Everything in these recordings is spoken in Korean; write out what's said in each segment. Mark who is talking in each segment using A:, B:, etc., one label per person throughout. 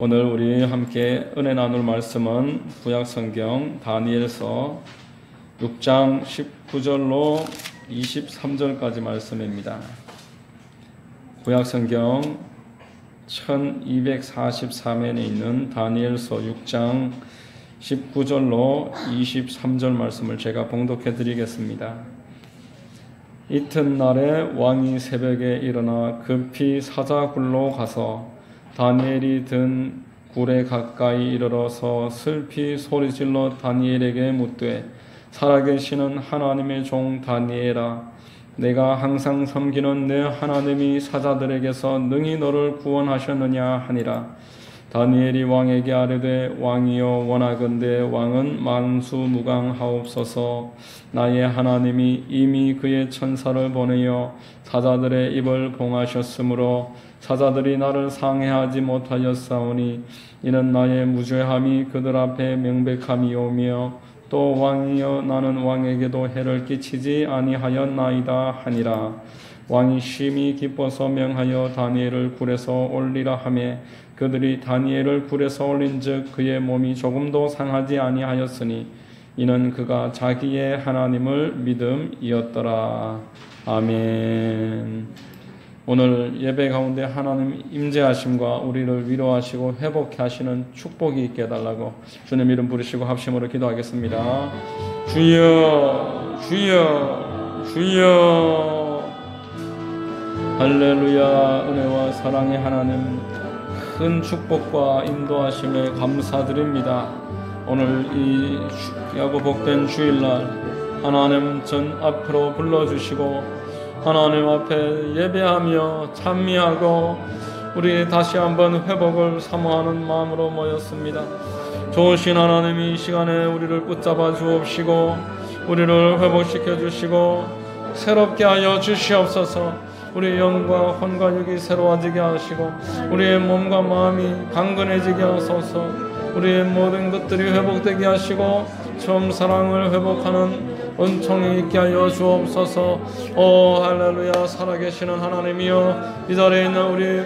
A: 오늘 우리 함께 은혜 나눌 말씀은 구약성경 다니엘서 6장 19절로 23절까지 말씀입니다. 구약성경 1243면에 있는 다니엘서 6장 19절로 23절 말씀을 제가 봉독해 드리겠습니다. 이튿날에 왕이 새벽에 일어나 급히 사자굴로 가서 다니엘이 든 굴에 가까이 이르러서 슬피 소리질러 다니엘에게 묻되, 살아계시는 하나님의 종 다니엘아, 내가 항상 섬기는 내 하나님이 사자들에게서 능히 너를 구원하셨느냐 하니라. 다니엘이 왕에게 아뢰되, 왕이여 원하건대 왕은 만수무강하옵소서. 나의 하나님이 이미 그의 천사를 보내어 사자들의 입을 봉하셨으므로 사자들이 나를 상해하지 못하였사오니 이는 나의 무죄함이 그들 앞에 명백함이오며 또 왕이여 나는 왕에게도 해를 끼치지 아니하였나이다 하니라. 왕이 심히 기뻐서 명하여 다니엘을 굴에서 올리라 하매 그들이 다니엘을 굴에서 올린즉 그의 몸이 조금도 상하지 아니하였으니 이는 그가 자기의 하나님을 믿음이었더라. 아멘. 오늘 예배 가운데 하나님 임재하심과 우리를 위로하시고 회복케 하시는 축복이 있게 해달라고 주님 이름 부르시고 합심으로 기도하겠습니다. 주여 주여 주여. 할렐루야. 은혜와 사랑의 하나님, 큰 축복과 인도하심에 감사드립니다. 오늘 이 귀하고 복된 주일날 하나님 전 앞으로 불러주시고 하나님 앞에 예배하며 찬미하고 우리 다시 한번 회복을 사모하는 마음으로 모였습니다. 좋으신 하나님이 이 시간에 우리를 붙잡아 주옵시고 우리를 회복시켜 주시고 새롭게 하여 주시옵소서. 우리의 영과 혼과 육이 새로워지게 하시고 우리의 몸과 마음이 강건해지게 하소서. 우리의 모든 것들이 회복되게 하시고 처음 사랑을 회복하는 은총이 있게 하여 주옵소서. 오 할렐루야. 살아계시는 하나님이여, 이 자리에 있는 우리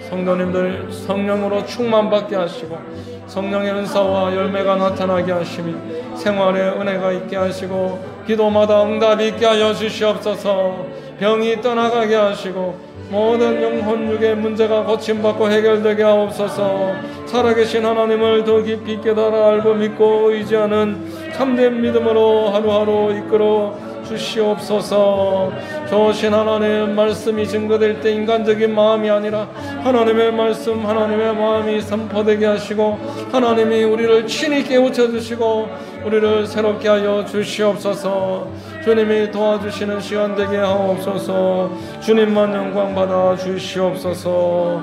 A: 성도님들 성령으로 충만받게 하시고 성령의 은사와 열매가 나타나게 하시며 생활에 은혜가 있게 하시고 기도마다 응답이 있게 하여 주시옵소서. 병이 떠나가게 하시고 모든 영혼 육의 문제가 고침받고 해결되게 하옵소서. 살아계신 하나님을 더 깊이 깨달아 알고 믿고 의지하는 참된 믿음으로 하루하루 이끌어 주시옵소서. 좋으신 하나님의 말씀이 증거될 때 인간적인 마음이 아니라 하나님의 말씀, 하나님의 마음이 선포되게 하시고 하나님이 우리를 친히 깨우쳐 주시고 우리를 새롭게 하여 주시옵소서. 주님이 도와주시는 시간 되게 하옵소서. 주님만 영광 받아 주시옵소서.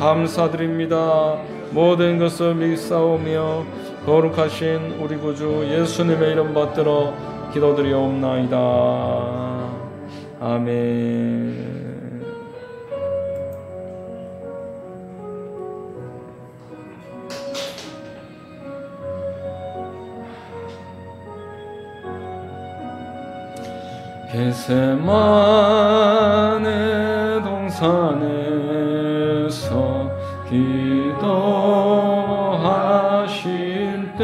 A: 감사드립니다. 모든 것을 믿사오며 거룩하신 우리 구주 예수님의 이름 받들어 기도드리옵나이다. 아멘. 겟세마네 동산에서 기도하실 때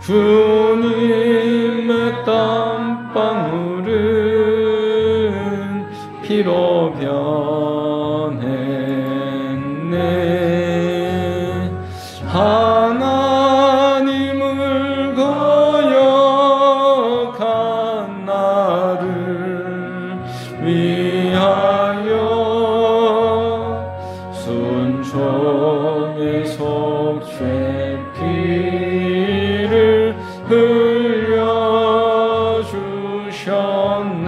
A: 주님의 땀방울은 피로 변했네. 하나님을 거역한 나를 위하여 순종의 속죄 피를 흘려주셨네.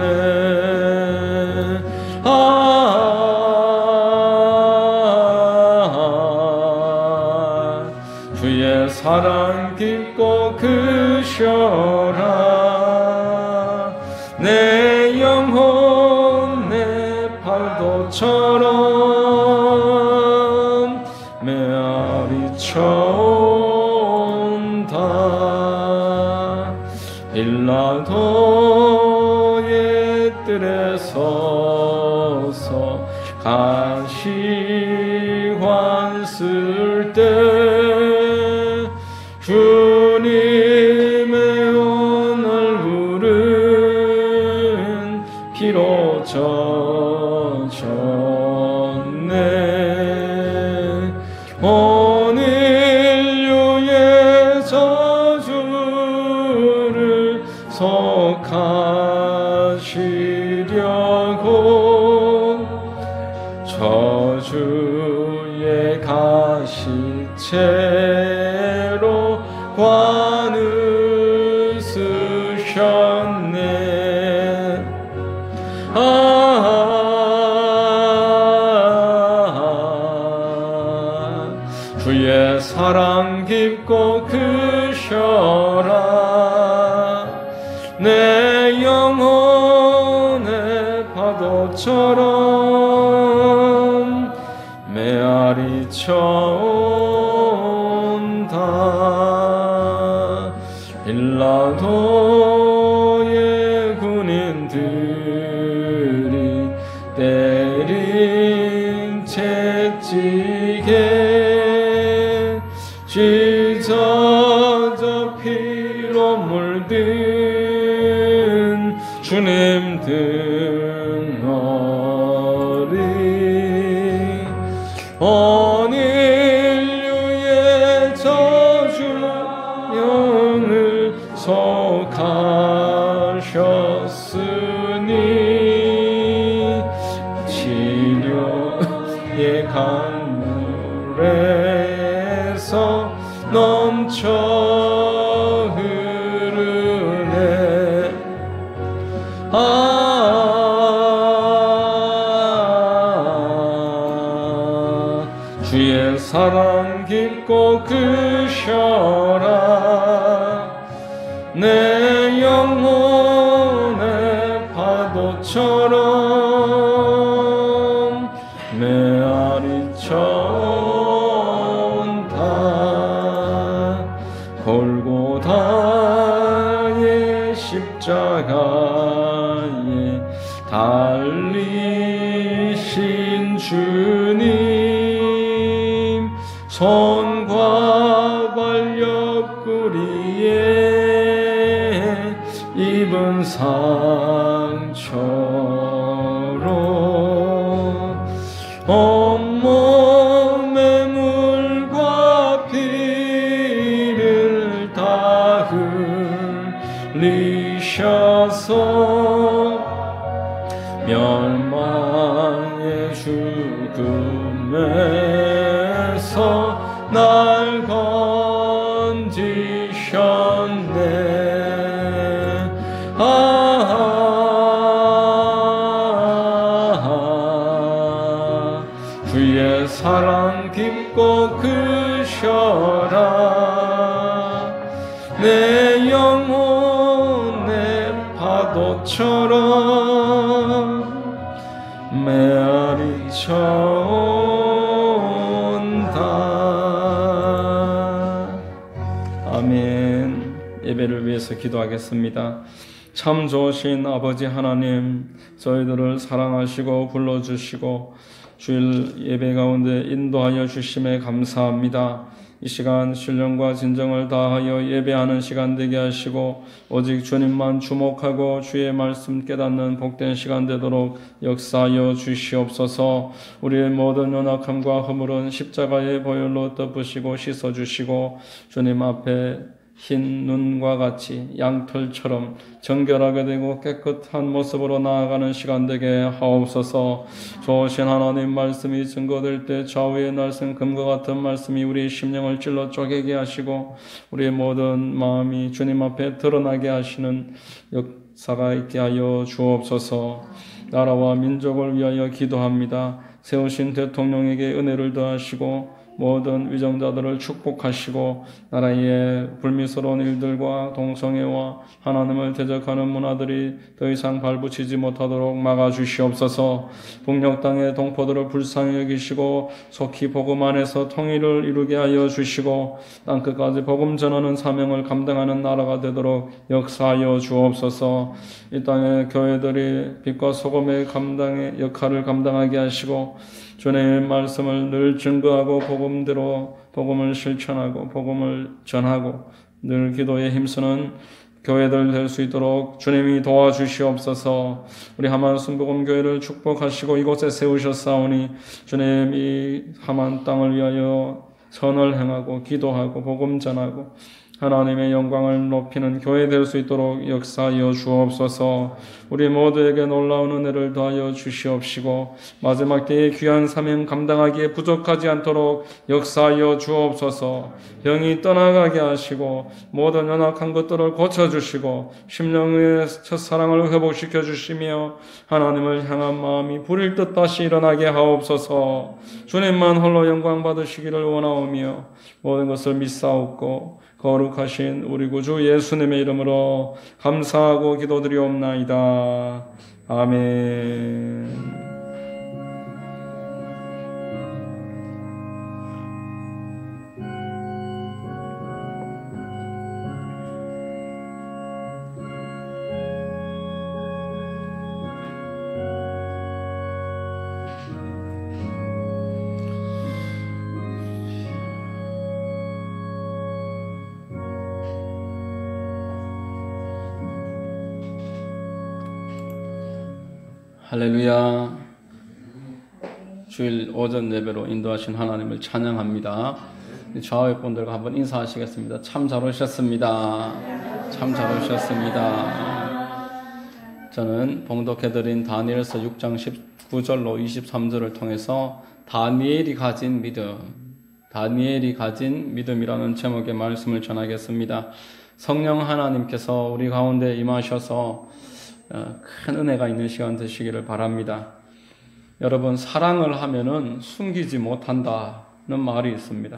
A: 주의 사랑 깊고 크셔라. 내 영혼 내 파도처럼 메아리쳐온다. 빌라도의 뜰에 서서 가시환 있을 때 주님의 온 얼굴은 피로 젖었네. 온 인류의 저주를 속하시려고 저주의 가시채로 관을 쓰셨네. 주의 사랑 깊고 크셔라. 내 영혼의 파도처럼 메아리 쳐온다. 빌라도의 군인들이 때린 채찍에 찢어져 피로 물든 주님 등허리 온 인류의 저주령을 속하셨으니 치료의 강물에서 넘쳐 흐르네. 주의 사랑 깊고 크셔라. 내 영혼의 파도처럼 메아리 쳐온다. 골고다의 십자가에 달리신 주님 손과 발 옆구리에 입은 상처로 온몸에 물과 피를 다 흘리셔서 멸망의 죽음에서 날 건지셨네. 주의 사랑 깊고 크셔라. 내 영혼의 파도처럼 메아리 쳐온다. 아멘. 예배를 위해서 기도하겠습니다. 참 좋으신 아버지 하나님, 저희들을 사랑하시고 불러주시고 주일 예배 가운데 인도하여 주심에 감사합니다. 이 시간 신령과 진정을 다하여 예배하는 시간 되게 하시고 오직 주님만 주목하고 주의 말씀 깨닫는 복된 시간 되도록 역사하여 주시옵소서. 우리의 모든 연약함과 허물은 십자가의 보혈로 덮으시고 씻어주시고 주님 앞에 흰 눈과 같이 양털처럼 정결하게 되고 깨끗한 모습으로 나아가는 시간 되게 하옵소서. 좋으신 하나님 말씀이 증거될 때 좌우의 날선 금과 같은 말씀이 우리의 심령을 찔러 쪼개게 하시고 우리의 모든 마음이 주님 앞에 드러나게 하시는 역사가 있게 하여 주옵소서. 나라와 민족을 위하여 기도합니다. 세우신 대통령에게 은혜를 더하시고 모든 위정자들을 축복하시고 나라의 불미스러운 일들과 동성애와 하나님을 대적하는 문화들이 더 이상 발붙이지 못하도록 막아주시옵소서. 북녘 땅의 동포들을 불쌍히 여기시고 속히 복음 안에서 통일을 이루게 하여 주시고 땅끝까지 복음 전하는 사명을 감당하는 나라가 되도록 역사하여 주옵소서. 이 땅의 교회들이 빛과 소금의 역할을 감당하게 하시고 주님의 말씀을 늘 증거하고 복음대로 복음을 실천하고 복음을 전하고 늘 기도에 힘쓰는 교회들 될 수 있도록 주님이 도와주시옵소서. 우리 하만 순복음교회를 축복하시고 이곳에 세우셨사오니 주님 이 하만 땅을 위하여 선을 행하고 기도하고 복음 전하고 하나님의 영광을 높이는 교회 될 수 있도록 역사하여 주옵소서. 우리 모두에게 놀라운 은혜를 더하여 주시옵시고 마지막 때의 귀한 사명 감당하기에 부족하지 않도록 역사하여 주옵소서. 병이 떠나가게 하시고 모든 연약한 것들을 고쳐주시고 심령의 첫사랑을 회복시켜 주시며 하나님을 향한 마음이 불일 듯 다시 일어나게 하옵소서. 주님만 홀로 영광 받으시기를 원하오며 모든 것을 믿사옵고 거룩하신 우리 구주 예수님의 이름으로 감사하고 기도드리옵나이다. 아멘. 할렐루야. 주일 오전 예배로 인도하신 하나님을 찬양합니다. 좌우의 분들과 한번 인사하시겠습니다. 참 잘 오셨습니다. 참 잘 오셨습니다. 저는 봉독해드린 다니엘서 6장 19절로 23절을 통해서 다니엘이 가진 믿음이라는 제목의 말씀을 전하겠습니다. 성령 하나님께서 우리 가운데 임하셔서 큰 은혜가 있는 시간 되시기를 바랍니다. 여러분, 사랑을 하면은 숨기지 못한다는 말이 있습니다.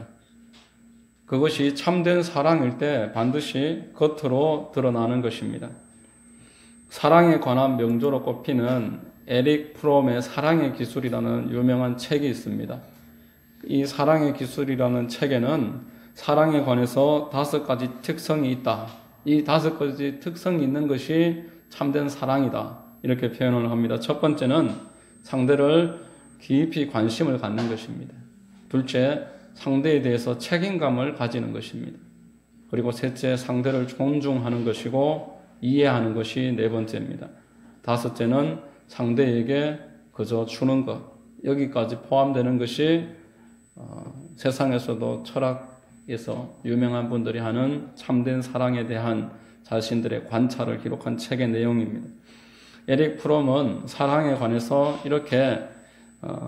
A: 그것이 참된 사랑일 때 반드시 겉으로 드러나는 것입니다. 사랑에 관한 명조로 꼽히는 에릭 프롬의 사랑의 기술이라는 유명한 책이 있습니다. 이 사랑의 기술이라는 책에는 사랑에 관해서 5가지 특성이 있다. 이 5가지 특성이 있는 것이 참된 사랑이다. 이렇게 표현을 합니다. 첫 번째는 상대를 깊이 관심을 갖는 것입니다. 둘째, 상대에 대해서 책임감을 가지는 것입니다. 그리고 셋째, 상대를 존중하는 것이고 이해하는 것이 네 번째입니다. 다섯째는 상대에게 그저 주는 것. 여기까지 포함되는 것이 세상에서도 철학에서 유명한 분들이 하는 참된 사랑에 대한 자신들의 관찰을 기록한 책의 내용입니다. 에릭 프롬은 사랑에 관해서 이렇게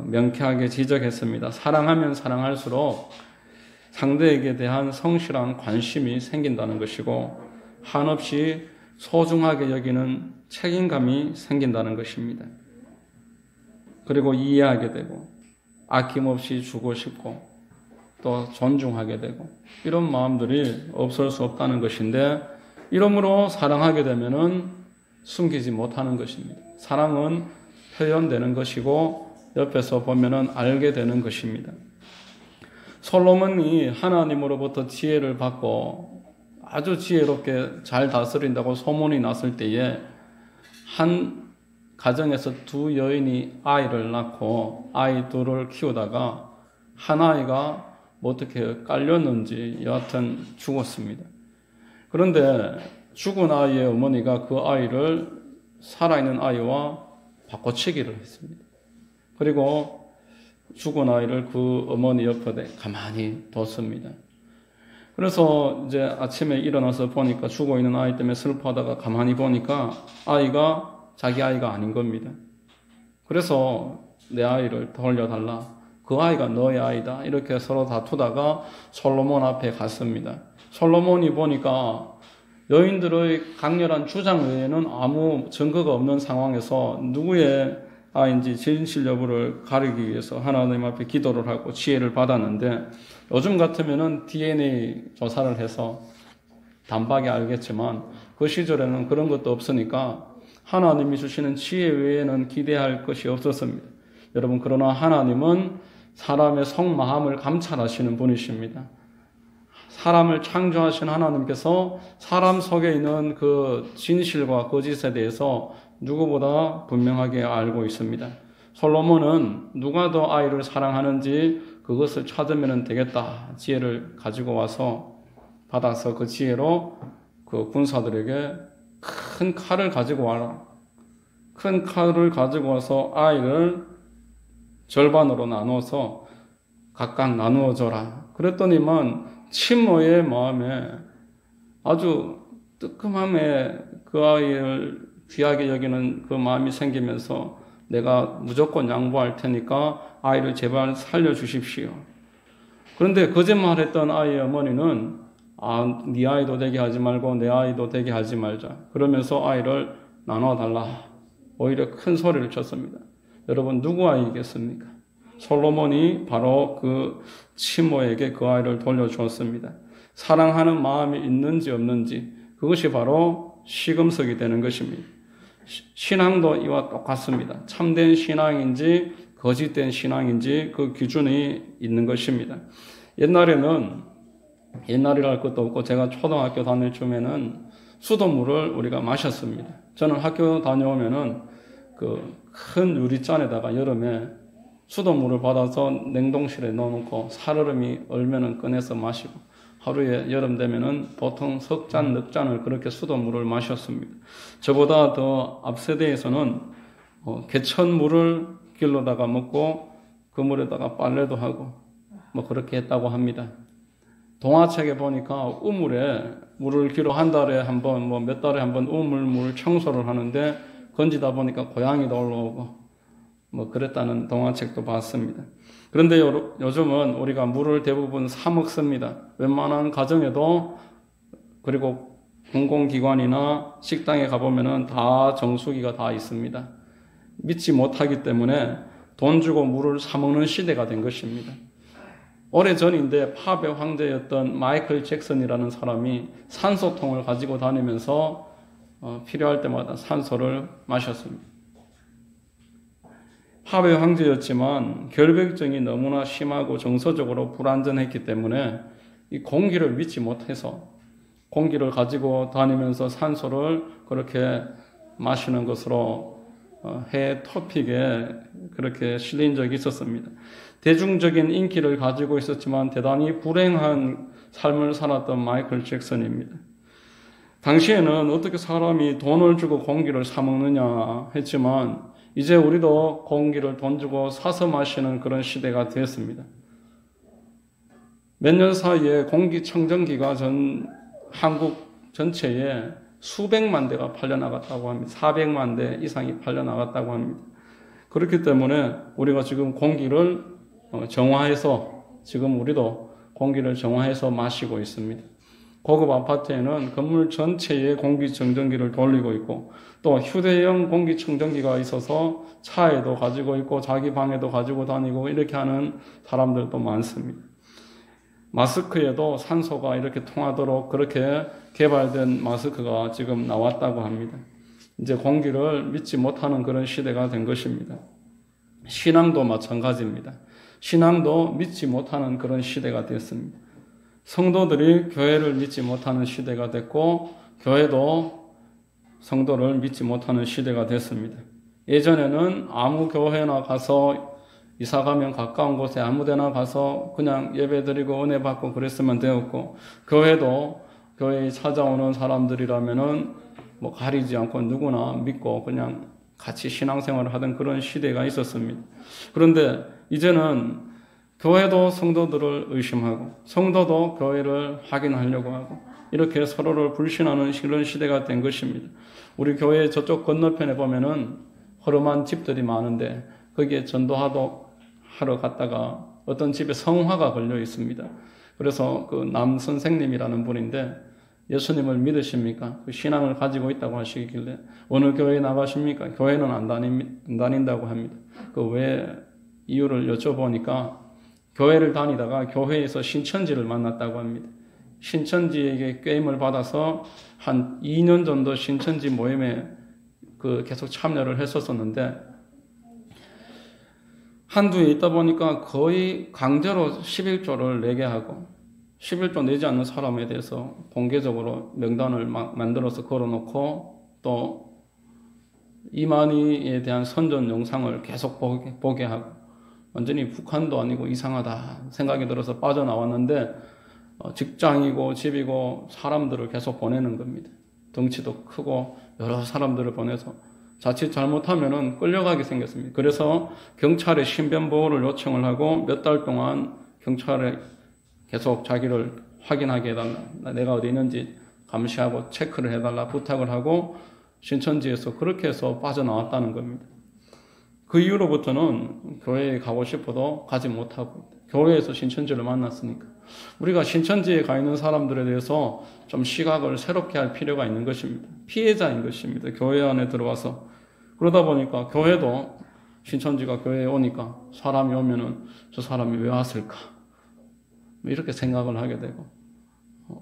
A: 명쾌하게 지적했습니다. 사랑하면 사랑할수록 상대에게 대한 성실한 관심이 생긴다는 것이고 한없이 소중하게 여기는 책임감이 생긴다는 것입니다. 그리고 이해하게 되고 아낌없이 주고 싶고 또 존중하게 되고 이런 마음들이 없을 수 없다는 것인데 이러므로 사랑하게 되면은 숨기지 못하는 것입니다. 사랑은 표현되는 것이고 옆에서 보면은 알게 되는 것입니다. 솔로몬이 하나님으로부터 지혜를 받고 아주 지혜롭게 잘 다스린다고 소문이 났을 때에 한 가정에서 두 여인이 아이를 낳고 아이 둘을 키우다가 한 아이가 어떻게 깔렸는지 여하튼 죽었습니다. 그런데 죽은 아이의 어머니가 그 아이를 살아있는 아이와 바꿔치기를 했습니다. 그리고 죽은 아이를 그 어머니 옆에 가만히 뒀습니다. 그래서 이제 아침에 일어나서 보니까 죽어 있는 아이 때문에 슬퍼하다가 가만히 보니까 아이가 자기 아이가 아닌 겁니다. 그래서 내 아이를 돌려달라. 그 아이가 너의 아이다. 이렇게 서로 다투다가 솔로몬 앞에 갔습니다. 솔로몬이 보니까 여인들의 강렬한 주장 외에는 아무 증거가 없는 상황에서 누구의 아이인지 진실 여부를 가리기 위해서 하나님 앞에 기도를 하고 지혜를 받았는데 요즘 같으면은 DNA 조사를 해서 단박에 알겠지만 그 시절에는 그런 것도 없으니까 하나님이 주시는 지혜 외에는 기대할 것이 없었습니다. 여러분, 그러나 하나님은 사람의 속마음을 감찰하시는 분이십니다. 사람을 창조하신 하나님께서 사람 속에 있는 그 진실과 거짓에 대해서 누구보다 분명하게 알고 있습니다. 솔로몬은 누가 더 아이를 사랑하는지 그것을 찾으면 되겠다. 지혜를 가지고 와서 받아서 그 지혜로 그 군사들에게 큰 칼을 가지고 와라. 큰 칼을 가지고 와서 아이를 절반으로 나눠서 각각 나누어 줘라. 그랬더니만 친모의 마음에 아주 뜨끔함에 그 아이를 귀하게 여기는 그 마음이 생기면서 내가 무조건 양보할 테니까 아이를 제발 살려주십시오. 그런데 거짓말했던 아이의 어머니는 네 아이도 되게 하지 말고 내 아이도 되게 하지 말자. 그러면서 아이를 나눠달라. 오히려 큰 소리를 쳤습니다. 여러분 누구 아이겠습니까? 솔로몬이 바로 그 친모에게 그 아이를 돌려주었습니다. 사랑하는 마음이 있는지 없는지 그것이 바로 시금석이 되는 것입니다. 신앙도 이와 똑같습니다. 참된 신앙인지 거짓된 신앙인지 그 기준이 있는 것입니다. 옛날이랄 것도 없고 제가 초등학교 다닐 쯤에는 수돗물을 우리가 마셨습니다. 저는 학교 다녀오면은 그 큰 유리잔에다가 여름에 수돗물을 받아서 냉동실에 넣어놓고 살얼음이 얼면은 꺼내서 마시고 하루에 여름 되면은 보통 석 잔, 넉 잔을 그렇게 수돗물을 마셨습니다. 저보다 더 앞 세대에서는 개천물을 길러다가 먹고 그 물에다가 빨래도 하고 뭐 그렇게 했다고 합니다. 동화책에 보니까 우물에 물을 길어 한 달에 한 번, 뭐 몇 달에 한 번 우물물 청소를 하는데 건지다 보니까 고양이도 올라오고 뭐 그랬다는 동화책도 봤습니다. 그런데 요즘은 우리가 물을 대부분 사 먹습니다. 웬만한 가정에도 그리고 공공기관이나 식당에 가보면은 다 정수기가 다 있습니다. 믿지 못하기 때문에 돈 주고 물을 사 먹는 시대가 된 것입니다. 오래전인데 팝의 황제였던 마이클 잭슨이라는 사람이 산소통을 가지고 다니면서 필요할 때마다 산소를 마셨습니다. 팝의 황제였지만 결백증이 너무나 심하고 정서적으로 불안전했기 때문에 이 공기를 믿지 못해서 공기를 가지고 다니면서 산소를 그렇게 마시는 것으로 해 토픽에 그렇게 실린 적이 있었습니다. 대중적인 인기를 가지고 있었지만 대단히 불행한 삶을 살았던 마이클 잭슨입니다. 당시에는 어떻게 사람이 돈을 주고 공기를 사 먹느냐 했지만 이제 우리도 공기를 돈 주고 사서 마시는 그런 시대가 되었습니다. 몇 년 사이에 공기청정기가 한국 전체에 수백만 대가 팔려나갔다고 합니다. 400만 대 이상이 팔려나갔다고 합니다. 그렇기 때문에 우리가 지금 공기를 정화해서 지금 우리도 공기를 정화해서 마시고 있습니다. 고급 아파트에는 건물 전체에 공기청정기를 돌리고 있고 또 휴대용 공기청정기가 있어서 차에도 가지고 있고 자기 방에도 가지고 다니고 이렇게 하는 사람들도 많습니다. 마스크에도 산소가 이렇게 통하도록 그렇게 개발된 마스크가 지금 나왔다고 합니다. 이제 공기를 믿지 못하는 그런 시대가 된 것입니다. 신앙도 마찬가지입니다. 신앙도 믿지 못하는 그런 시대가 됐습니다. 성도들이 교회를 믿지 못하는 시대가 됐고 교회도 성도를 믿지 못하는 시대가 됐습니다. 예전에는 아무 교회나 가서 이사가면 가까운 곳에 아무 데나 가서 그냥 예배드리고 은혜 받고 그랬으면 되었고 교회도 교회에 찾아오는 사람들이라면은 뭐 가리지 않고 누구나 믿고 그냥 같이 신앙생활을 하던 그런 시대가 있었습니다. 그런데 이제는 교회도 성도들을 의심하고 성도도 교회를 확인하려고 하고 이렇게 서로를 불신하는 그런 시대가 된 것입니다. 우리 교회 저쪽 건너편에 보면은 허름한 집들이 많은데 거기에 전도하러 갔다가 어떤 집에 성화가 걸려 있습니다. 그래서 그 남 선생님이라는 분인데 예수님을 믿으십니까? 그 신앙을 가지고 있다고 하시길래 어느 교회에 나가십니까? 교회는 안 다닌다고 합니다. 그 왜 이유를 여쭤보니까 교회를 다니다가 교회에서 신천지를 만났다고 합니다. 신천지에게 꾀임을 받아서 한 2년 정도 신천지 모임에 계속 참여를 했었는데 한두에 있다 보니까 거의 강제로 11조를 내게 하고 11조 내지 않는 사람에 대해서 공개적으로 명단을 만들어서 걸어놓고 또 이만희에 대한 선전 영상을 계속 보게 하고 완전히 북한도 아니고 이상하다 생각이 들어서 빠져나왔는데 직장이고 집이고 사람들을 계속 보내는 겁니다. 덩치도 크고 여러 사람들을 보내서 자칫 잘못하면은 끌려가게 생겼습니다. 그래서 경찰에 신변보호를 요청을 하고 몇 달 동안 경찰에 계속 자기를 확인하게 해달라, 내가 어디 있는지 감시하고 체크를 해달라 부탁을 하고 신천지에서 그렇게 해서 빠져나왔다는 겁니다. 그 이후로부터는 교회에 가고 싶어도 가지 못하고 교회에서 신천지를 만났으니까 우리가 신천지에 가 있는 사람들에 대해서 좀 시각을 새롭게 할 필요가 있는 것입니다. 피해자인 것입니다. 교회 안에 들어와서. 그러다 보니까 교회도 신천지가 교회에 오니까 사람이 오면은 저 사람이 왜 왔을까? 이렇게 생각을 하게 되고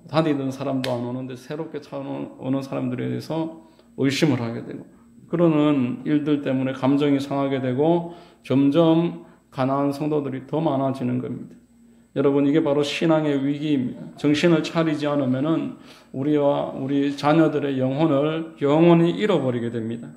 A: 다니던 사람도 안 오는데 새롭게 찾아오는 사람들에 대해서 의심을 하게 되고 그러는 일들 때문에 감정이 상하게 되고 점점 가난한 성도들이 더 많아지는 겁니다. 여러분 이게 바로 신앙의 위기입니다. 정신을 차리지 않으면은 우리와 우리 자녀들의 영혼을 영원히 잃어버리게 됩니다.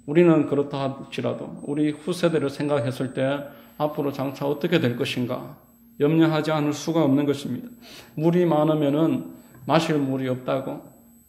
A: 우리는 그렇다 할지라도 우리 후세대를 생각했을 때 앞으로 장차 어떻게 될 것인가 염려하지 않을 수가 없는 것입니다. 물이 많으면은 마실 물이 없다고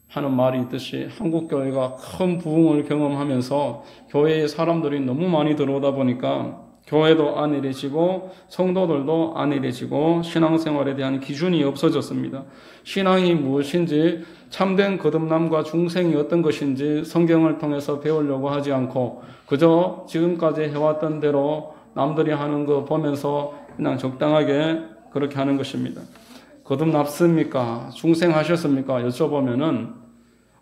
A: 하는 말이 있듯이 한국교회가 큰 부흥을 경험하면서 교회에 사람들이 너무 많이 들어오다 보니까 교회도 안일해지고 성도들도 안일해지고 신앙생활에 대한 기준이 없어졌습니다. 신앙이 무엇인지 참된 거듭남과 중생이 어떤 것인지 성경을 통해서 배우려고 하지 않고 그저 지금까지 해왔던 대로 남들이 하는 거 보면서 그냥 적당하게 그렇게 하는 것입니다. 거듭났습니까? 중생하셨습니까? 여쭤보면은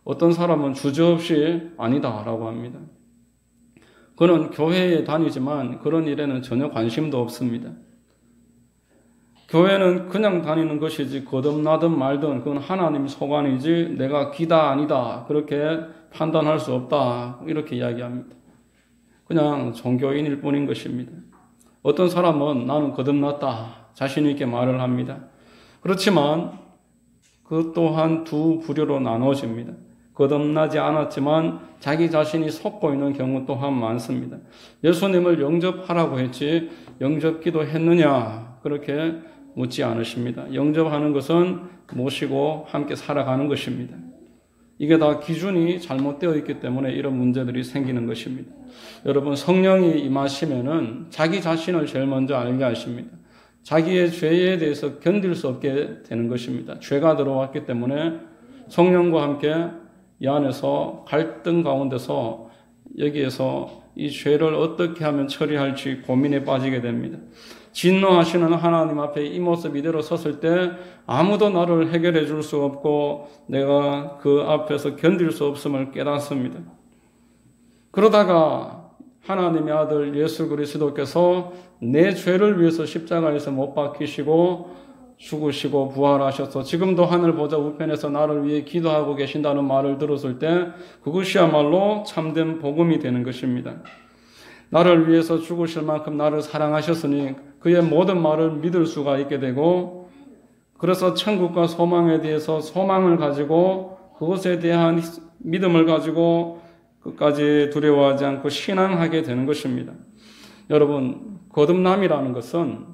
A: 어떤 사람은 주저없이 아니다라고 합니다. 그는 교회에 다니지만 그런 일에는 전혀 관심도 없습니다. 교회는 그냥 다니는 것이지 거듭나든 말든 그건 하나님 소관이지 내가 기다 아니다 그렇게 판단할 수 없다 이렇게 이야기합니다. 그냥 종교인일 뿐인 것입니다. 어떤 사람은 나는 거듭났다 자신 있게 말을 합니다. 그렇지만 그 또한 두 부류로 나눠집니다. 거듭나지 않았지만 자기 자신이 속고 있는 경우 또한 많습니다. 예수님을 영접하라고 했지 영접기도 했느냐 그렇게 묻지 않으십니다. 영접하는 것은 모시고 함께 살아가는 것입니다. 이게 다 기준이 잘못되어 있기 때문에 이런 문제들이 생기는 것입니다. 여러분 성령이 임하시면은 자기 자신을 제일 먼저 알게 하십니다. 자기의 죄에 대해서 견딜 수 없게 되는 것입니다. 죄가 들어왔기 때문에 성령과 함께 이 안에서 갈등 가운데서 여기에서 이 죄를 어떻게 하면 처리할지 고민에 빠지게 됩니다. 진노하시는 하나님 앞에 이 모습 이대로 섰을 때 아무도 나를 해결해 줄 수 없고 내가 그 앞에서 견딜 수 없음을 깨닫습니다. 그러다가 하나님의 아들 예수 그리스도께서 내 죄를 위해서 십자가에서 못 박히시고 죽으시고 부활하셔서 지금도 하늘 보좌 우편에서 나를 위해 기도하고 계신다는 말을 들었을 때 그것이야말로 참된 복음이 되는 것입니다. 나를 위해서 죽으실 만큼 나를 사랑하셨으니 그의 모든 말을 믿을 수가 있게 되고 그래서 천국과 소망에 대해서 소망을 가지고 그것에 대한 믿음을 가지고 끝까지 두려워하지 않고 신앙하게 되는 것입니다. 여러분 거듭남이라는 것은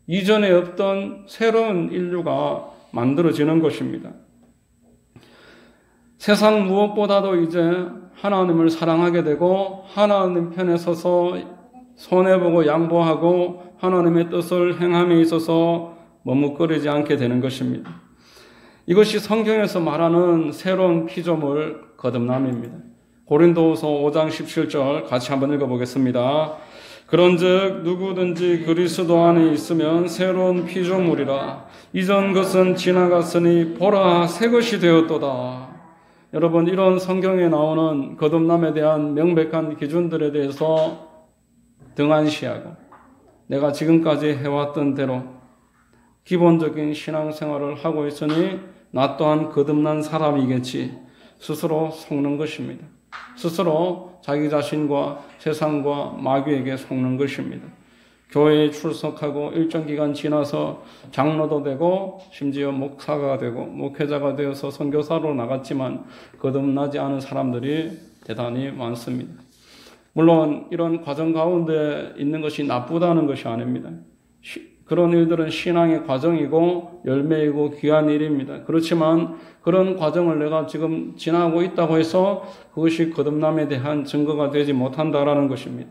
A: 이전에 없던 새로운 인류가 만들어지는 것입니다. 세상 무엇보다도 이제 하나님을 사랑하게 되고 하나님 편에 서서 손해보고 양보하고 하나님의 뜻을 행함에 있어서 머뭇거리지 않게 되는 것입니다. 이것이 성경에서 말하는 새로운 피조물 거듭남입니다. 고린도후서 5장 17절 같이 한번 읽어보겠습니다. 그런즉 누구든지 그리스도 안에 있으면 새로운 피조물이라 이전 것은 지나갔으니 보라 새 것이 되었도다. 여러분 이런 성경에 나오는 거듭남에 대한 명백한 기준들에 대해서 등한시하고 내가 지금까지 해왔던 대로 기본적인 신앙생활을 하고 있으니 나 또한 거듭난 사람이겠지 스스로 속는 것입니다. 스스로 자기 자신과 세상과 마귀에게 속는 것입니다. 교회에 출석하고 일정 기간 지나서 장로도 되고 심지어 목사가 되고 목회자가 되어서 선교사로 나갔지만 거듭나지 않은 사람들이 대단히 많습니다. 물론 이런 과정 가운데 있는 것이 나쁘다는 것이 아닙니다. 그런 일들은 신앙의 과정이고 열매이고 귀한 일입니다. 그렇지만 그런 과정을 내가 지금 지나고 있다고 해서 그것이 거듭남에 대한 증거가 되지 못한다라는 것입니다.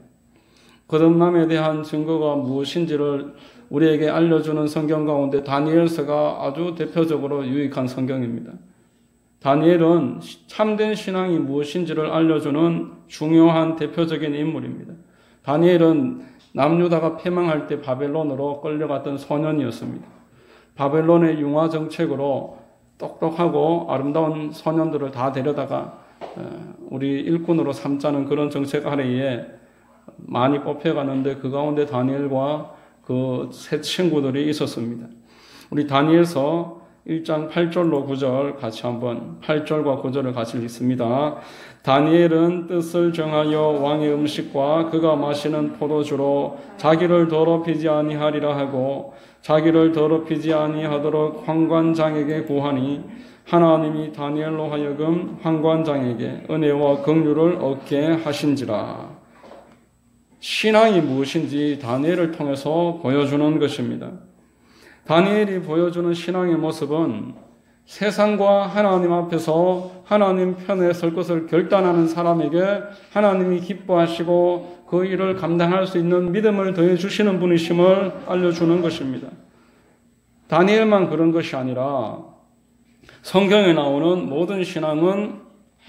A: 거듭남에 대한 증거가 무엇인지를 우리에게 알려주는 성경 가운데 다니엘서가 아주 대표적으로 유익한 성경입니다. 다니엘은 참된 신앙이 무엇인지를 알려주는 중요한 대표적인 인물입니다. 다니엘은 남유다가 패망할 때 바벨론으로 끌려갔던 소년이었습니다. 바벨론의 융화 정책으로 똑똑하고 아름다운 소년들을 다 데려다가 우리 일꾼으로 삼자는 그런 정책 아래에 많이 뽑혀가는데 그 가운데 다니엘과 그 세 친구들이 있었습니다. 우리 다니엘서 1장 8절로 9절 같이 한번 8절과 9절을 같이 읽습니다. 다니엘은 뜻을 정하여 왕의 음식과 그가 마시는 포도주로 자기를 더럽히지 아니하리라 하고 자기를 더럽히지 아니하도록 환관장에게 구하니 하나님이 다니엘로 하여금 환관장에게 은혜와 긍휼을 얻게 하신지라. 신앙이 무엇인지 다니엘을 통해서 보여주는 것입니다. 다니엘이 보여주는 신앙의 모습은 세상과 하나님 앞에서 하나님 편에 설 것을 결단하는 사람에게 하나님이 기뻐하시고 그 일을 감당할 수 있는 믿음을 더해 주시는 분이심을 알려주는 것입니다. 다니엘만 그런 것이 아니라 성경에 나오는 모든 신앙은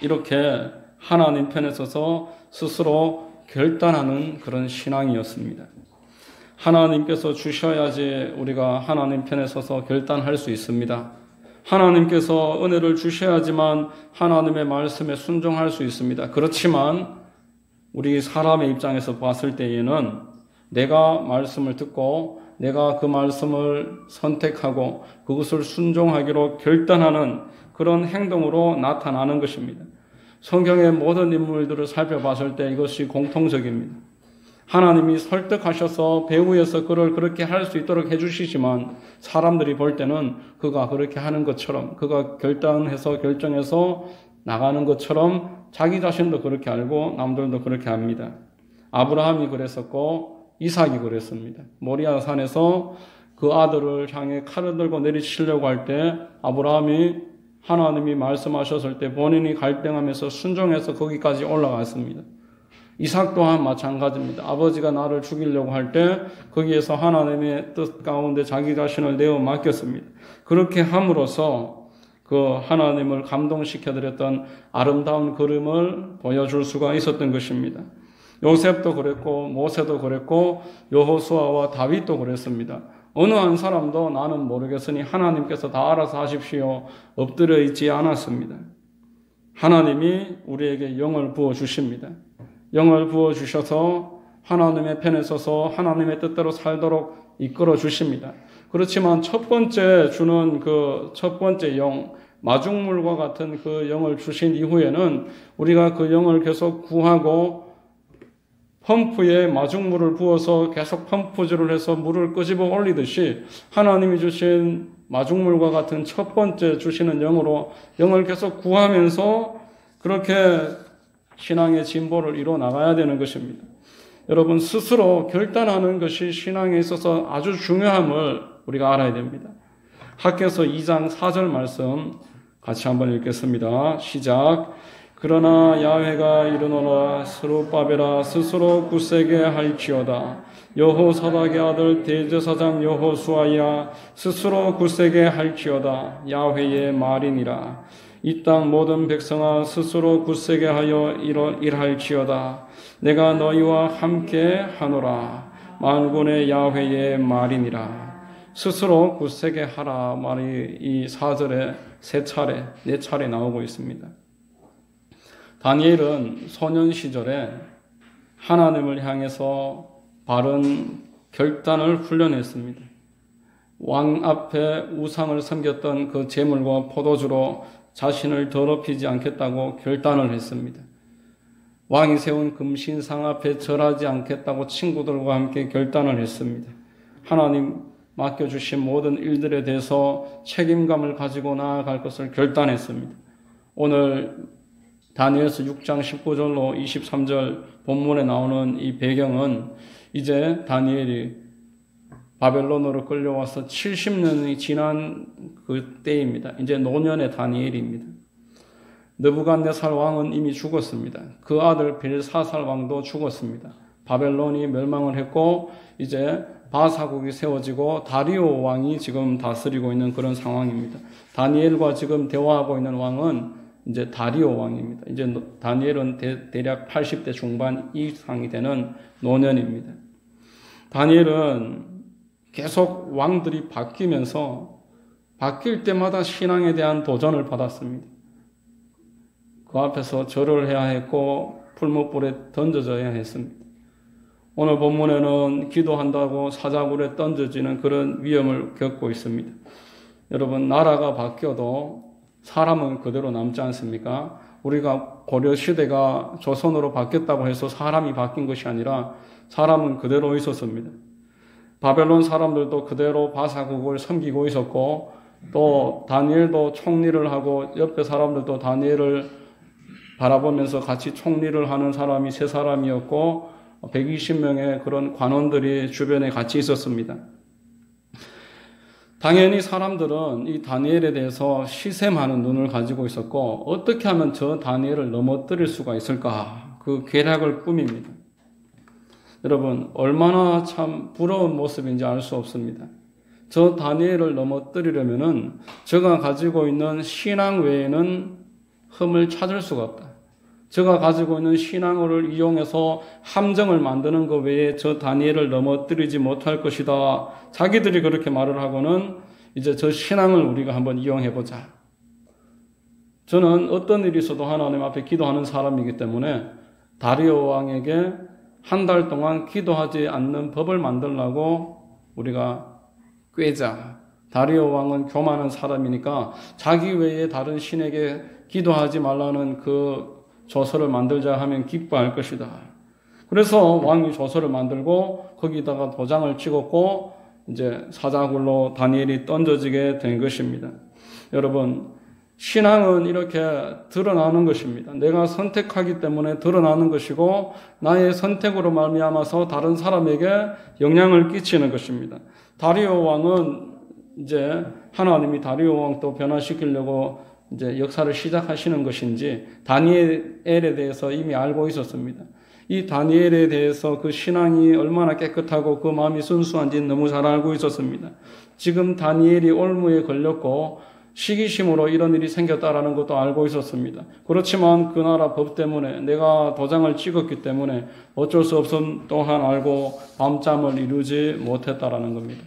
A: 이렇게 하나님 편에 서서 스스로 결단하는 그런 신앙이었습니다. 하나님께서 주셔야지 우리가 하나님 편에 서서 결단할 수 있습니다. 하나님께서 은혜를 주셔야지만 하나님의 말씀에 순종할 수 있습니다. 그렇지만 우리 사람의 입장에서 봤을 때에는 내가 말씀을 듣고 내가 그 말씀을 선택하고 그것을 순종하기로 결단하는 그런 행동으로 나타나는 것입니다. 성경의 모든 인물들을 살펴봤을 때 이것이 공통적입니다. 하나님이 설득하셔서 배후에서 그를 그렇게 할 수 있도록 해주시지만 사람들이 볼 때는 그가 그렇게 하는 것처럼 그가 결단해서 결정해서 나가는 것처럼 자기 자신도 그렇게 알고 남들도 그렇게 합니다. 아브라함이 그랬었고 이삭이 그랬습니다. 모리아 산에서 그 아들을 향해 칼을 들고 내리치려고 할 때 아브라함이 하나님이 말씀하셨을 때 본인이 갈등하면서 순종해서 거기까지 올라갔습니다. 이삭 또한 마찬가지입니다. 아버지가 나를 죽이려고 할 때 거기에서 하나님의 뜻 가운데 자기 자신을 내어 맡겼습니다. 그렇게 함으로써 그 하나님을 감동시켜드렸던 아름다운 그림을 보여줄 수가 있었던 것입니다. 요셉도 그랬고 모세도 그랬고 여호수아와 다윗도 그랬습니다. 어느 한 사람도 나는 모르겠으니 하나님께서 다 알아서 하십시오. 엎드려 있지 않았습니다. 하나님이 우리에게 영을 부어주십니다. 영을 부어주셔서 하나님의 편에 서서 하나님의 뜻대로 살도록 이끌어 주십니다. 그렇지만 첫 번째 주는 그 첫 번째 영, 마중물과 같은 그 영을 주신 이후에는 우리가 그 영을 계속 구하고 펌프에 마중물을 부어서 계속 펌프질을 해서 물을 끄집어 올리듯이 하나님이 주신 마중물과 같은 첫 번째 주시는 영으로 영을 계속 구하면서 그렇게 신앙의 진보를 이뤄 나가야 되는 것입니다. 여러분 스스로 결단하는 것이 신앙에 있어서 아주 중요함을 우리가 알아야 됩니다. 학개서 2장 4절 말씀 같이 한번 읽겠습니다. 시작. 그러나 야훼가 이르노라 스룹바벨아 스스로 굳세게 할지어다. 여호사닥의 아들 대제사장 여호수아야 스스로 굳세게 할지어다. 야훼의 말이니라. 이 땅 모든 백성아 스스로 굳세게 하여 일할지어다. 내가 너희와 함께 하노라. 만군의 야훼의 말이니라. 스스로 굳세게 하라 말이 이 4절에 3차례, 4차례 나오고 있습니다. 다니엘은 소년 시절에 하나님을 향해서 바른 결단을 훈련했습니다. 왕 앞에 우상을 섬겼던 그 제물과 포도주로 자신을 더럽히지 않겠다고 결단을 했습니다. 왕이 세운 금신상 앞에 절하지 않겠다고 친구들과 함께 결단을 했습니다. 하나님 맡겨주신 모든 일들에 대해서 책임감을 가지고 나아갈 것을 결단했습니다. 오늘 다니엘서 6장 19절로 23절 본문에 나오는 이 배경은 이제 다니엘이 바벨론으로 끌려와서 70년이 지난 그 때입니다. 이제 노년의 다니엘입니다. 느부갓네살 왕은 이미 죽었습니다. 그 아들 벨사살 왕도 죽었습니다. 바벨론이 멸망을 했고 이제 바사국이 세워지고 다리오 왕이 지금 다스리고 있는 그런 상황입니다. 다니엘과 지금 대화하고 있는 왕은 이제 다리오 왕입니다. 이제 다니엘은 대략 80대 중반 이상이 되는 노년입니다. 다니엘은 계속 왕들이 바뀌면서 바뀔 때마다 신앙에 대한 도전을 받았습니다. 그 앞에서 절을 해야 했고 풀무불에 던져져야 했습니다. 오늘 본문에는 기도한다고 사자굴에 던져지는 그런 위험을 겪고 있습니다. 여러분, 나라가 바뀌어도 사람은 그대로 남지 않습니까? 우리가 고려시대가 조선으로 바뀌었다고 해서 사람이 바뀐 것이 아니라 사람은 그대로 있었습니다. 바벨론 사람들도 그대로 바사국을 섬기고 있었고 또 다니엘도 총리를 하고 옆에 사람들도 다니엘을 바라보면서 같이 총리를 하는 사람이 세 사람이었고 120명의 그런 관원들이 주변에 같이 있었습니다. 당연히 사람들은 이 다니엘에 대해서 시샘하는 눈을 가지고 있었고 어떻게 하면 저 다니엘을 넘어뜨릴 수가 있을까? 그 계략을 꾸밉니다. 여러분, 얼마나 참 부러운 모습인지 알 수 없습니다. 저 다니엘을 넘어뜨리려면은 저가 가지고 있는 신앙 외에는 흠을 찾을 수가 없다. 저가 가지고 있는 신앙을 이용해서 함정을 만드는 것 외에 저 다니엘을 넘어뜨리지 못할 것이다. 자기들이 그렇게 말을 하고는 이제 저 신앙을 우리가 한번 이용해보자. 저는 어떤 일이 있어도 하나님 앞에 기도하는 사람이기 때문에 다리오 왕에게 한 달 동안 기도하지 않는 법을 만들라고 우리가 꾀자. 다리오 왕은 교만한 사람이니까 자기 외에 다른 신에게 기도하지 말라는 그 조서를 만들자 하면 기뻐할 것이다. 그래서 왕이 조서를 만들고 거기다가 도장을 찍었고 이제 사자굴로 다니엘이 던져지게 된 것입니다. 여러분, 신앙은 이렇게 드러나는 것입니다. 내가 선택하기 때문에 드러나는 것이고 나의 선택으로 말미암아서 다른 사람에게 영향을 끼치는 것입니다. 다리오 왕은 이제 하나님이 다리오 왕도 변화시키려고 이제 역사를 시작하시는 것인지 다니엘에 대해서 이미 알고 있었습니다. 이 다니엘에 대해서 그 신앙이 얼마나 깨끗하고 그 마음이 순수한지 너무 잘 알고 있었습니다. 지금 다니엘이 올무에 걸렸고 시기심으로 이런 일이 생겼다라는 것도 알고 있었습니다. 그렇지만 그 나라 법 때문에 내가 도장을 찍었기 때문에 어쩔 수 없음 또한 알고 밤잠을 이루지 못했다라는 겁니다.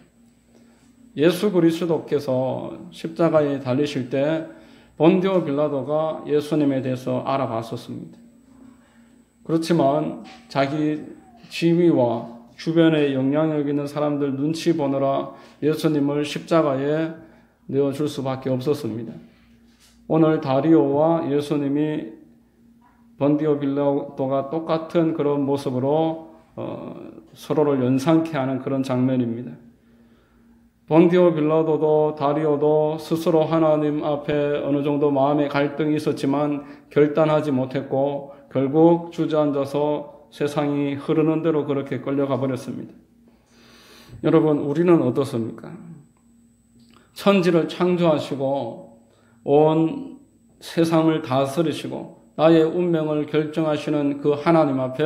A: 예수 그리스도께서 십자가에 달리실 때 본디오 빌라도가 예수님에 대해서 알아봤었습니다. 그렇지만 자기 지위와 주변에 영향력 있는 사람들 눈치 보느라 예수님을 십자가에 내어줄 수밖에 없었습니다. 오늘 다리오와 예수님이 본디오 빌라도가 똑같은 그런 모습으로 서로를 연상케 하는 그런 장면입니다. 본디오 빌라도도 다리오도 스스로 하나님 앞에 어느 정도 마음의 갈등이 있었지만 결단하지 못했고 결국 주저앉아서 세상이 흐르는 대로 그렇게 끌려가 버렸습니다. 여러분, 우리는 어떻습니까? 천지를 창조하시고 온 세상을 다스리시고 나의 운명을 결정하시는 그 하나님 앞에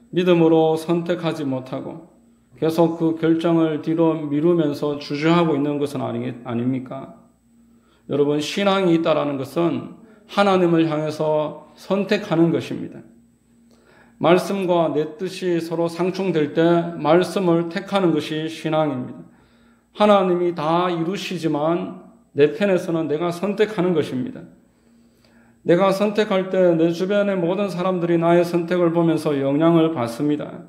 A: 믿음으로 선택하지 못하고 계속 그 결정을 뒤로 미루면서 주저하고 있는 것은 아닙니까? 여러분, 신앙이 있다라는 것은 하나님을 향해서 선택하는 것입니다. 말씀과 내 뜻이 서로 상충될 때 말씀을 택하는 것이 신앙입니다. 하나님이 다 이루시지만 내 편에서는 내가 선택하는 것입니다. 내가 선택할 때 내 주변의 모든 사람들이 나의 선택을 보면서 영향을 받습니다.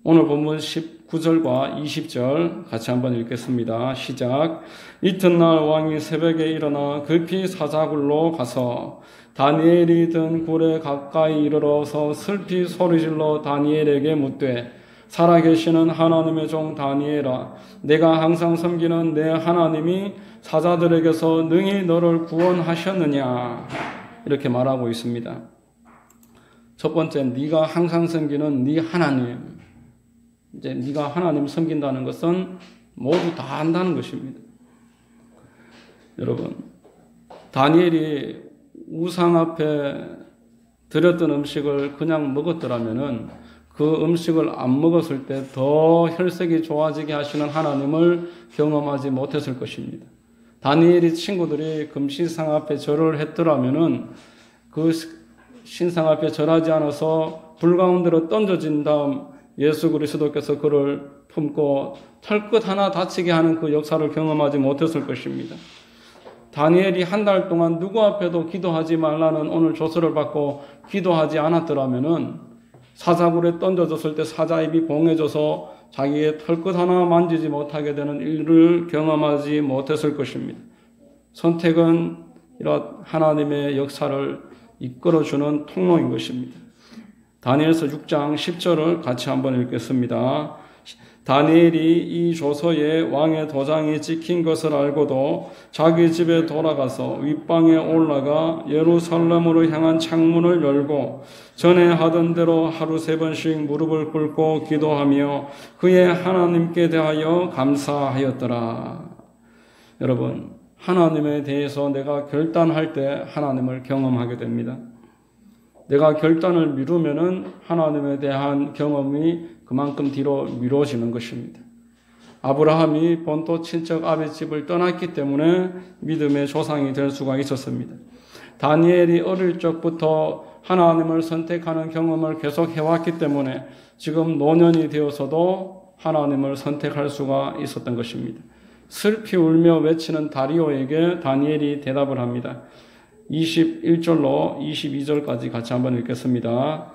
A: 오늘 본문 19절과 20절 같이 한번 읽겠습니다. 시작. 이튿날 왕이 새벽에 일어나 급히 사자굴로 가서 다니엘이 든 굴에 가까이 이르러서 슬피 소리질러 다니엘에게 묻되 살아계시는 하나님의 종 다니엘아, 내가 항상 섬기는 내 하나님이 사자들에게서 능히 너를 구원하셨느냐, 이렇게 말하고 있습니다. 첫 번째, 네가 항상 섬기는 네 하나님. 이제 네가 하나님 섬긴다는 것은 모두 다 안다는 것입니다. 여러분, 다니엘이 우상 앞에 드렸던 음식을 그냥 먹었더라면은 그 음식을 안 먹었을 때 더 혈색이 좋아지게 하시는 하나님을 경험하지 못했을 것입니다. 다니엘이 친구들이 금신상 앞에 절을 했더라면은 그 신상 앞에 절하지 않아서 불 가운데로 던져진 다음 예수 그리스도께서 그를 품고 털끝 하나 다치게 하는 그 역사를 경험하지 못했을 것입니다. 다니엘이 한 달 동안 누구 앞에도 기도하지 말라는 오늘 조서를 받고 기도하지 않았더라면은 사자굴에 던져졌을 때 사자 입이 봉해져서 자기의 털끝 하나 만지지 못하게 되는 일을 경험하지 못했을 것입니다. 선택은 이런 하나님의 역사를 이끌어주는 통로인 것입니다. 다니엘서 6장 10절을 같이 한번 읽겠습니다. 다니엘이 이 조서에 왕의 도장이 찍힌 것을 알고도 자기 집에 돌아가서 윗방에 올라가 예루살렘으로 향한 창문을 열고 전에 하던 대로 하루 3번씩 무릎을 꿇고 기도하며 그의 하나님께 대하여 감사하였더라. 여러분, 하나님에 대해서 내가 결단할 때 하나님을 경험하게 됩니다. 내가 결단을 미루면은 하나님에 대한 경험이 그만큼 뒤로 미뤄지는 것입니다. 아브라함이 본토 친척 아비 집을 떠났기 때문에 믿음의 조상이 될 수가 있었습니다. 다니엘이 어릴 적부터 하나님을 선택하는 경험을 계속 해왔기 때문에 지금 노년이 되어서도 하나님을 선택할 수가 있었던 것입니다. 슬피 울며 외치는 다리오에게 다니엘이 대답을 합니다. 21절로 22절까지 같이 한번 읽겠습니다.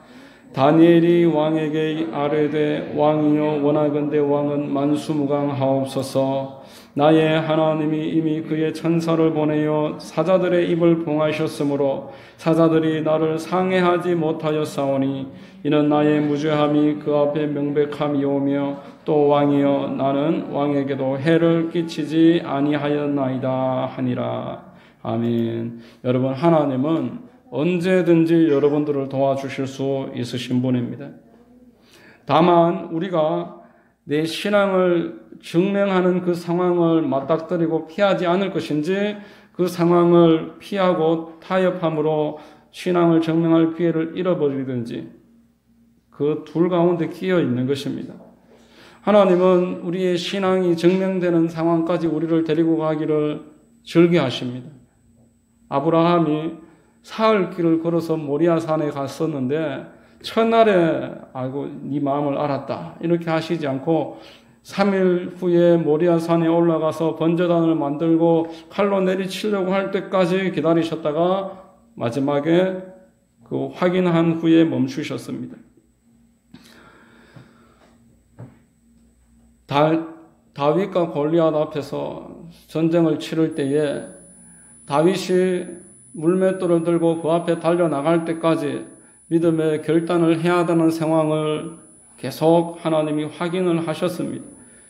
A: 다니엘이 왕에게 아뢰되 왕이여 원하건대 왕은 만수무강하옵소서. 나의 하나님이 이미 그의 천사를 보내어 사자들의 입을 봉하셨으므로 사자들이 나를 상해하지 못하였사오니 이는 나의 무죄함이 그 앞에 명백함이오며 또 왕이여 나는 왕에게도 해를 끼치지 아니하였나이다 하니라. 아멘. 여러분, 하나님은 언제든지 여러분들을 도와주실 수 있으신 분입니다. 다만 우리가 내 신앙을 증명하는 그 상황을 맞닥뜨리고 피하지 않을 것인지 그 상황을 피하고 타협함으로 신앙을 증명할 기회를 잃어버리든지 그 둘 가운데 끼어 있는 것입니다. 하나님은 우리의 신앙이 증명되는 상황까지 우리를 데리고 가기를 즐겨하십니다. 아브라함이 사흘 길을 걸어서 모리아 산에 갔었는데 첫날에 아이고 네 마음을 알았다 이렇게 하시지 않고 3일 후에 모리아 산에 올라가서 번제단을 만들고 칼로 내리치려고 할 때까지 기다리셨다가 마지막에 그 확인한 후에 멈추셨습니다. 다윗과 골리앗 앞에서 전쟁을 치를 때에 다윗이 물맷돌을 들고 그 앞에 달려나갈 때까지 믿음의 결단을 해야 하는 상황을 계속 하나님이 확인을 하셨습니다.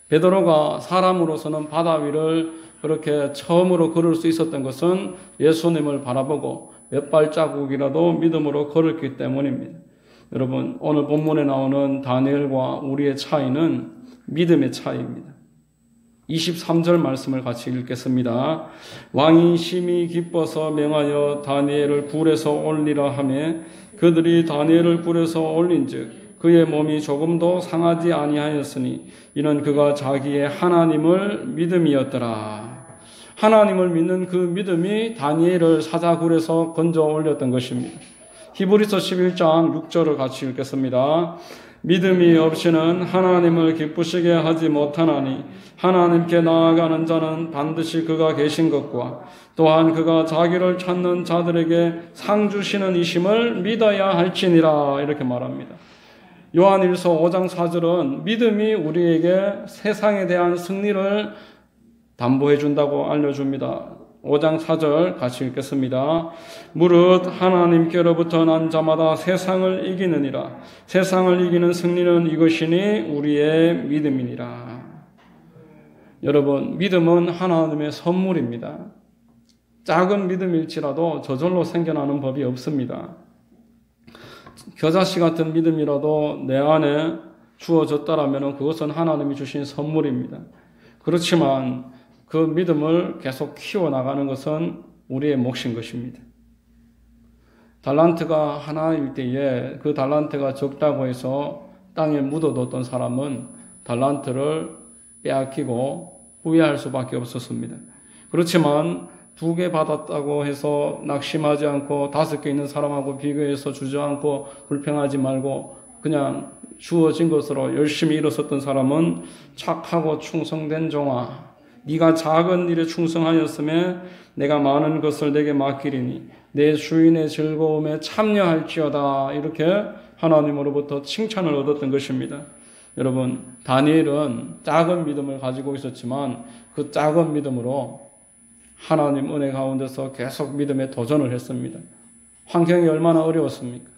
A: 베드로가 사람으로서는 바다 위를 그렇게 처음으로 걸을 수 있었던 것은 예수님을 바라보고 몇 발자국이라도 믿음으로 걸었기 때문입니다. 여러분, 오늘 본문에 나오는 다니엘과 우리의 차이는 믿음의 차이입니다. 23절 말씀을 같이 읽겠습니다. 왕이 심히 기뻐서 명하여 다니엘을 굴에서 올리라 하며 그들이 다니엘을 굴에서 올린즉 그의 몸이 조금도 상하지 아니하였으니 이는 그가 자기의 하나님을 믿음이었더라. 하나님을 믿는 그 믿음이 다니엘을 사자굴에서 건져 올렸던 것입니다. 히브리서 11장 6절을 같이 읽겠습니다. 믿음이 없이는 하나님을 기쁘시게 하지 못하나니 하나님께 나아가는 자는 반드시 그가 계신 것과 또한 그가 자기를 찾는 자들에게 상 주시는 이심을 믿어야 할지니라 이렇게 말합니다. 요한일서 5장 4절은 믿음이 우리에게 세상에 대한 승리를 담보해 준다고 알려줍니다. 5장 4절 같이 읽겠습니다. 무릇 하나님께로부터 난 자마다 세상을 이기느니라. 세상을 이기는 승리는 이것이니 우리의 믿음이니라. 여러분, 믿음은 하나님의 선물입니다. 작은 믿음일지라도 저절로 생겨나는 법이 없습니다. 겨자씨 같은 믿음이라도 내 안에 주어졌다라면 그것은 하나님이 주신 선물입니다. 그렇지만 그 믿음을 계속 키워나가는 것은 우리의 몫인 것입니다. 달란트가 하나일 때에 그 달란트가 적다고 해서 땅에 묻어뒀던 사람은 달란트를 빼앗기고 후회할 수밖에 없었습니다. 그렇지만 2개 받았다고 해서 낙심하지 않고 5개 있는 사람하고 비교해서 주저앉고 불평하지 말고 그냥 주어진 것으로 열심히 일었었던 사람은 착하고 충성된 종아, 네가 작은 일에 충성하였으면 내가 많은 것을 내게 맡기리니 내 주인의 즐거움에 참여할지어다. 이렇게 하나님으로부터 칭찬을 얻었던 것입니다. 여러분, 다니엘은 작은 믿음을 가지고 있었지만 그 작은 믿음으로 하나님 은혜 가운데서 계속 믿음에 도전을 했습니다. 환경이 얼마나 어려웠습니까?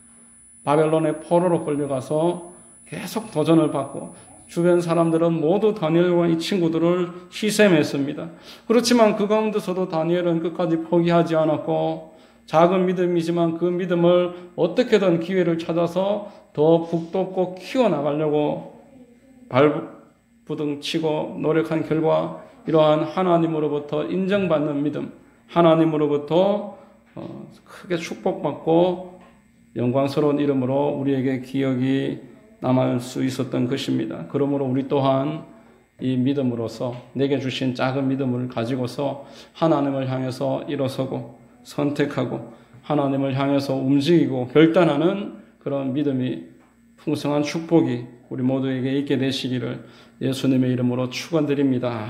A: 바벨론의 포로로 끌려가서 계속 도전을 받고 주변 사람들은 모두 다니엘과 이 친구들을 시샘했습니다. 그렇지만 그 가운데서도 다니엘은 끝까지 포기하지 않았고 작은 믿음이지만 그 믿음을 어떻게든 기회를 찾아서 더 북돋고 키워나가려고 발부둥치고 노력한 결과 이러한 하나님으로부터 인정받는 믿음, 하나님으로부터 크게 축복받고 영광스러운 이름으로 우리에게 기억이 남을 수 있었던 것입니다. 그러므로 우리 또한 이 믿음으로서 내게 주신 작은 믿음을 가지고서 하나님을 향해서 일어서고 선택하고 하나님을 향해서 움직이고 결단하는 그런 믿음이 풍성한 축복이 우리 모두에게 있게 되시기를 예수님의 이름으로 축원드립니다.